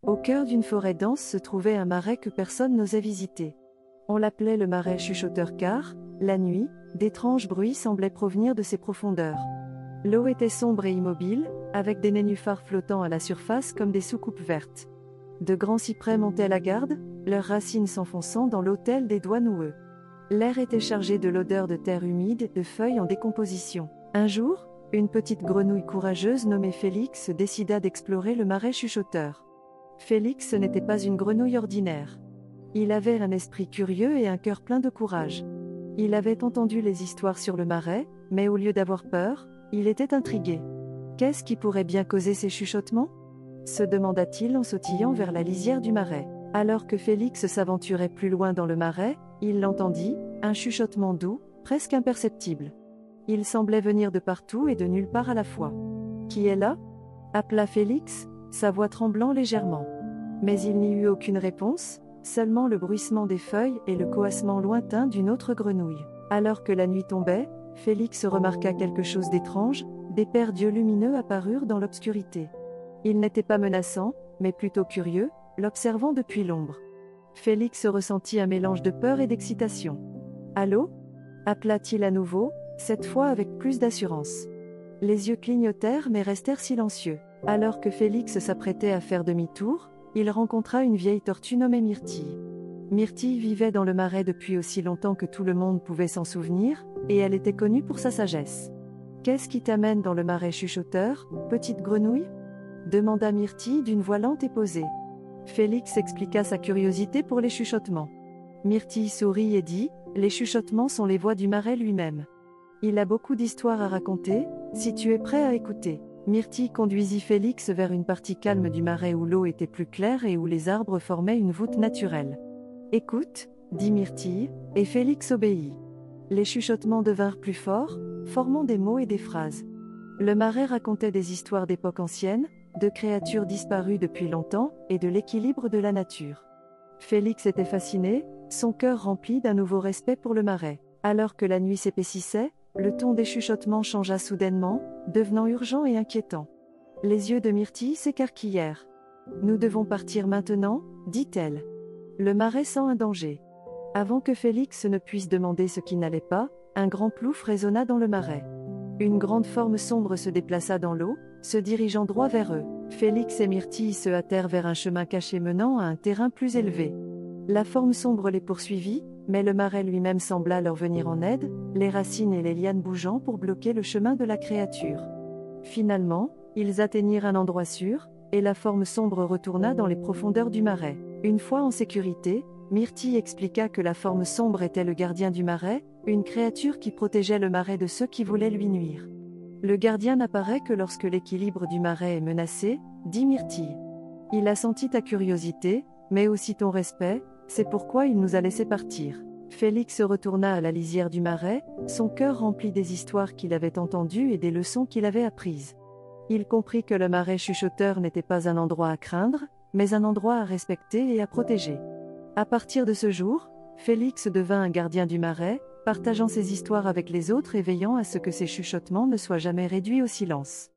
Au cœur d'une forêt dense se trouvait un marais que personne n'osait visiter. On l'appelait le marais chuchoteur car, la nuit, d'étranges bruits semblaient provenir de ses profondeurs. L'eau était sombre et immobile, avec des nénuphars flottant à la surface comme des soucoupes vertes. De grands cyprès montaient la garde, leurs racines s'enfonçant dans l'autel des doigts noueux. L'air était chargé de l'odeur de terre humide et de feuilles en décomposition. Un jour, une petite grenouille courageuse nommée Félix décida d'explorer le marais chuchoteur. Félix n'était pas une grenouille ordinaire. Il avait un esprit curieux et un cœur plein de courage. Il avait entendu les histoires sur le marais, mais au lieu d'avoir peur, il était intrigué. Qu'est-ce qui pourrait bien causer ces chuchotements ? Se demanda-t-il en sautillant vers la lisière du marais. Alors que Félix s'aventurait plus loin dans le marais, il l'entendit, un chuchotement doux, presque imperceptible. Il semblait venir de partout et de nulle part à la fois. « Qui est là » appela Félix, sa voix tremblant légèrement. Mais il n'y eut aucune réponse, seulement le bruissement des feuilles et le coassement lointain d'une autre grenouille. Alors que la nuit tombait, Félix remarqua quelque chose d'étrange, des paires d'yeux lumineux apparurent dans l'obscurité. Ils n'étaient pas menaçants, mais plutôt curieux, l'observant depuis l'ombre. Félix ressentit un mélange de peur et d'excitation. « Allô » appela-t-il à nouveau, cette fois avec plus d'assurance. Les yeux clignotèrent mais restèrent silencieux. Alors que Félix s'apprêtait à faire demi-tour, il rencontra une vieille tortue nommée Myrtille. Myrtille vivait dans le marais depuis aussi longtemps que tout le monde pouvait s'en souvenir, et elle était connue pour sa sagesse. « Qu'est-ce qui t'amène dans le marais chuchoteur, petite grenouille » demanda Myrtille d'une voix lente et posée. Félix expliqua sa curiosité pour les chuchotements. Myrtille sourit et dit « Les chuchotements sont les voix du marais lui-même. Il a beaucoup d'histoires à raconter, si tu es prêt à écouter. » Myrtille conduisit Félix vers une partie calme du marais où l'eau était plus claire et où les arbres formaient une voûte naturelle. « Écoute, » dit Myrtille, et Félix obéit. Les chuchotements devinrent plus forts, formant des mots et des phrases. Le marais racontait des histoires d'époque ancienne, de créatures disparues depuis longtemps, et de l'équilibre de la nature. Félix était fasciné, son cœur rempli d'un nouveau respect pour le marais. Alors que la nuit s'épaississait, le ton des chuchotements changea soudainement, devenant urgent et inquiétant. Les yeux de Myrtille s'écarquillèrent. « Nous devons partir maintenant, » dit-elle. Le marais sent un danger. Avant que Félix ne puisse demander ce qui n'allait pas, un grand plouf résonna dans le marais. Une grande forme sombre se déplaça dans l'eau, se dirigeant droit vers eux. Félix et Myrtille se hâtèrent vers un chemin caché menant à un terrain plus élevé. La forme sombre les poursuivit, mais le marais lui-même sembla leur venir en aide, les racines et les lianes bougeant pour bloquer le chemin de la créature. Finalement, ils atteignirent un endroit sûr, et la forme sombre retourna dans les profondeurs du marais. Une fois en sécurité, Myrtille expliqua que la forme sombre était le gardien du marais, une créature qui protégeait le marais de ceux qui voulaient lui nuire. Le gardien n'apparaît que lorsque l'équilibre du marais est menacé, dit Myrtille. Il a senti ta curiosité, mais aussi ton respect, c'est pourquoi il nous a laissé partir. Félix retourna à la lisière du marais, son cœur rempli des histoires qu'il avait entendues et des leçons qu'il avait apprises. Il comprit que le marais chuchoteur n'était pas un endroit à craindre, mais un endroit à respecter et à protéger. À partir de ce jour, Félix devint un gardien du marais, partageant ses histoires avec les autres et veillant à ce que ses chuchotements ne soient jamais réduits au silence.